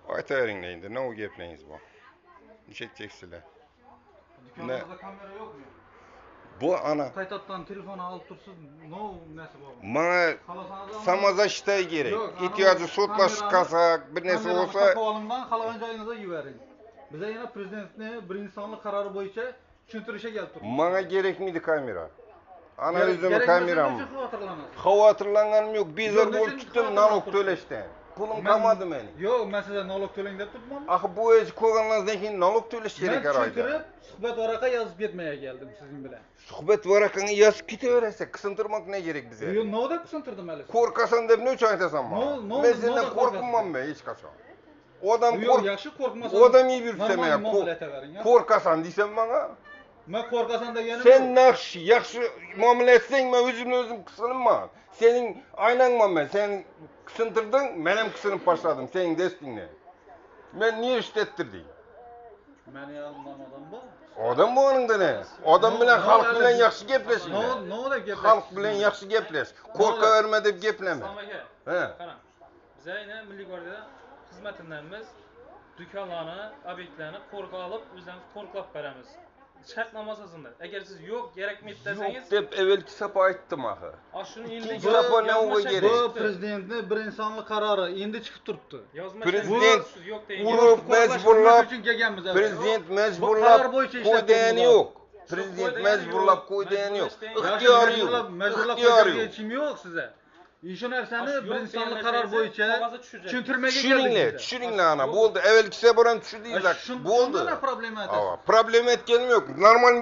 Aytavering endi, ne o gaplarıngiz bu? Nechekçeksizlar? Dükkanınızda kamera yok mu? Bu ana. Kayıttan telefonu alıp tursiz, nesi bu? Bana samaza iştay gerek. İhtiyacı sotlaş kalsak, bir nesi olsa... Kameranı alınan, kalan joyunuza yuvaring. Bize yine prezidentni bir insanlık kararı boyunca tushuntirishga kelib turibdi. Bana gerekmiydi kamera. Ana özümü kameram. Xavotirlanasiz. yok. Bizar bolup tuttum nalog töleşten. Pulum kalmadı meni. Yo'q, men sizga nalog to'lang deb turibman. Axı bu o'zi ko'rganingizdan keyin nalog to'lash kerak Men ayda. tushuntirib, suhbat varaqa yozib ketmaya geldim sizin bilan. Suhbat varaqani yozib ketaversak, qisintırmak ne gerek bize? Yo'q, nima deb tushuntirdim hali? Qo'rqasan deb ne uchun aytasan bana? Men sendan qo'rqmayman men hech qachon. Odam yaxshi qo'rqmasa. Odam yeb yursam ya. Qo'rqasan deysan bana. Men qo'rqasan deganim. Sen yaxshi muomala etsang, men o'zim qisqinman. Sening aynangman men. Sen qisintırdın, men ham qisinib boshladim sening destingni. Men niye işlettirdim? Meni yanımdan bu. Odam bu onunda ne? Odam bilan xalq bilan yaxshi gaplashing. Ne deb gaplash? Xalq bilan yaxshi gaplash. Qo'rqaverma deb gaplama. He. Qarang. Biz aynan Milliy gvardiyada xizmatlarimiz do'konlarni, obyektlarni qo'rqa olib, o'zimiz qo'rqlab beramiz. Shartnoma asosida. Agar siz yo'q, kerakmaydi desangiz, Yo'q deb evvelki safar aytdim axir. Shuni endi safar ne olga gerek? Bu prezidentning bir insonlik qarori endi chiqib turibdi. Prezident yo'q deyin. urib majburlab, uchun kelganmiz. prezident majburlab qo'ydani yo'q. Prezident majburlab qo'ydani yo'q. Ixtiyori yo'q. Majburlab qo'ygan hechim yo'q sizga. Shu narsani bir insonlik qaror bo'yicha tushuntirmaga keldik. Tushuringlar ana, bo'ldi. Evvelki safar ham tushundingiz. Bo'ldi. Problema aytasiz. Problema etganim yo'q. Normal